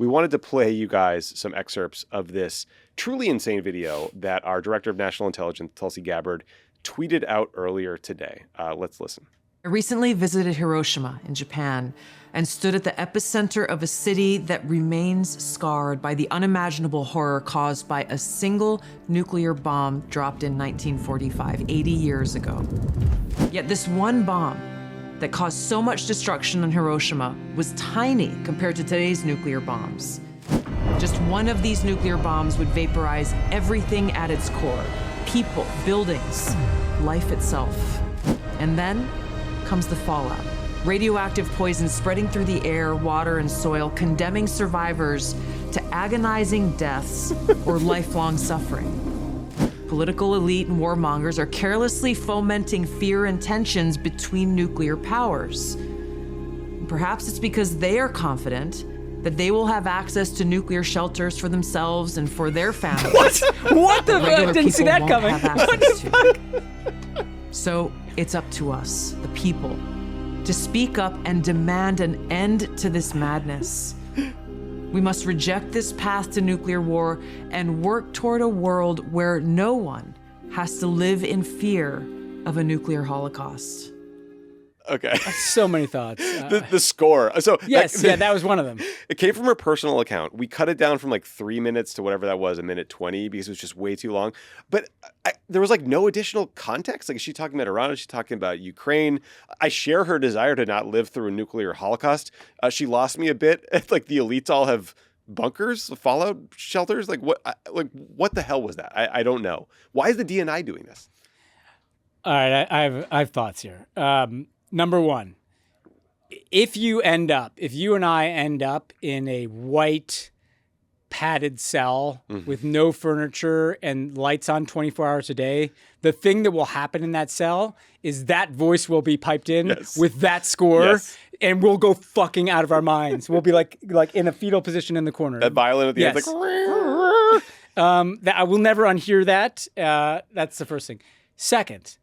we wanted to play you guys some excerpts of this truly insane video that our Director of National Intelligence, Tulsi Gabbard, tweeted out earlier today. Let's listen. I recently visited Hiroshima in Japan and stood at the epicenter of a city that remains scarred by the unimaginable horror caused by a single nuclear bomb dropped in 1945, 80 years ago. Yet this one bomb that caused so much destruction in Hiroshima was tiny compared to today's nuclear bombs. Just one of these nuclear bombs would vaporize everything at its core: people, buildings, life itself. And then comes the fallout. Radioactive poison spreading through the air, water, and soil, condemning survivors to agonizing deaths or lifelong suffering. Political elite and warmongers are carelessly fomenting fear and tensions between nuclear powers. Perhaps it's because they are confident that they will have access to nuclear shelters for themselves and for their families. What the fuck? Didn't see that coming. What the fuck? So it's up to us, the people, to speak up and demand an end to this madness. We must reject this path to nuclear war and work toward a world where no one has to live in fear of a nuclear holocaust. Okay. So many thoughts. The score. So yes, that was one of them. It came from her personal account. We cut it down from like 3 minutes to whatever that was, a minute 20, because it was just way too long. But there was like no additional context. Like, is she talking about Iran? Is she talking about Ukraine? I share her desire to not live through a nuclear holocaust. She lost me a bit. Like, the elites all have bunkers, fallout shelters. Like what the hell was that? I don't know. Why is the DNI doing this? All right, I have thoughts here. Number one, if you and I end up in a white padded cell with no furniture and lights on 24 hours a day, the thing that will happen in that cell is that voice will be piped in with that score, and we'll go fucking out of our minds. We'll be like in a fetal position in the corner. That violin at the end, like. I will never unhear that. That's the first thing. Second,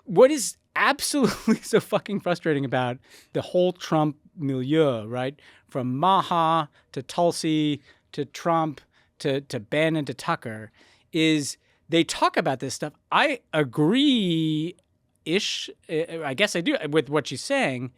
what is absolutely so fucking frustrating about the whole Trump milieu, right? From Maha to Tulsi to Trump to Bannon to Tucker, is they talk about this stuff. I agree-ish, I guess I do, with what she's saying.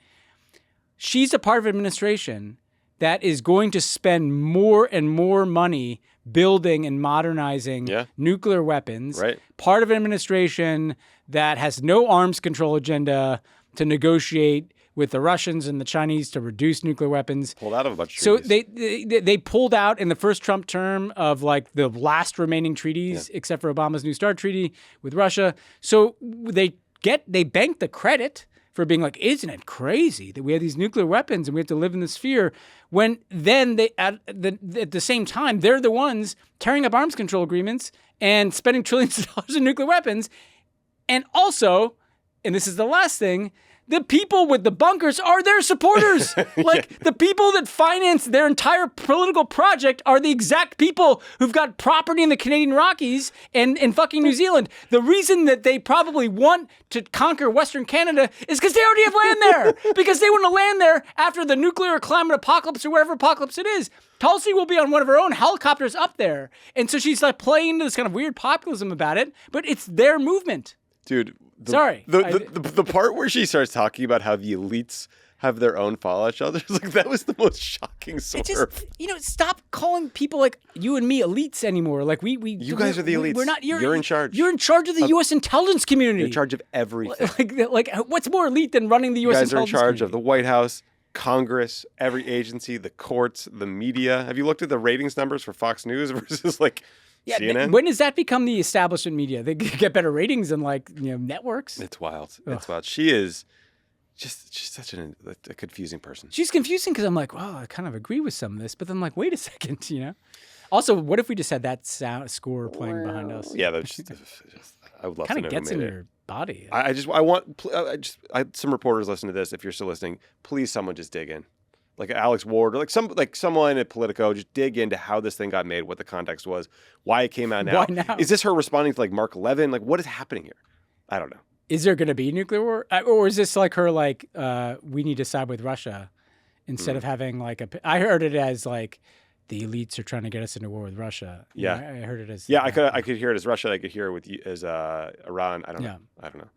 She's a part of administration that is going to spend more and more money building and modernizing nuclear weapons. Right. Part of an administration that has no arms control agenda to negotiate with the Russians and the Chinese to reduce nuclear weapons. Pulled out of a bunch of so treaties. they pulled out in the first Trump term of like the last remaining treaties, except for Obama's New START treaty with Russia. So they bank the credit for being like, isn't it crazy that we have these nuclear weapons and we have to live in this fear? When then they at the same time, they're the ones tearing up arms control agreements and spending trillions of dollars in nuclear weapons. And also, and this is the last thing, the people with the bunkers are their supporters. Like, the people that finance their entire political project are the exact people who've got property in the Canadian Rockies and in fucking New Zealand. The reason that they probably want to conquer Western Canada is because they already have land there. Because they want to land there after the nuclear climate apocalypse or whatever apocalypse it is. Tulsi will be on one of her own helicopters up there. And so she's like playing into this kind of weird populism about it, but it's their movement. Dude, sorry. The part where she starts talking about how the elites have their own fallout shelters, like, that was the most shocking swerve. It just, stop calling people like you and me elites anymore. Like you guys are the elites. We're not. You're in charge. You're in charge of the U.S. intelligence community. You're in charge of everything. Like what's more elite than running the U.S. intelligence community? You guys are in charge of the White House, Congress, every agency, the courts, the media. Have you looked at the ratings numbers for Fox News versus like CNN? When does that become the establishment media? They get better ratings than networks. It's wild. Ugh. It's wild. She is she's such a confusing person. She's confusing because I'm like, well, I kind of agree with some of this, but then I'm like, wait a second, Also, what if we just had that score playing behind us? Yeah, that's just I would love to know. Kind of gets in your body. I had some reporters listen to this. If you're still listening, please, someone just dig in. Like Alex Ward or someone at Politico, just dig into how this thing got made, what the context was, why it came out now. Why now? Is this her responding to like Mark Levin? Like, what is happening here? I don't know. Is there going to be nuclear war? Or is this like her we need to side with Russia instead of having I heard it as like the elites are trying to get us into war with Russia. Yeah. I heard it as Yeah, I could hear it as Russia. I could hear it with as Iran. I don't know.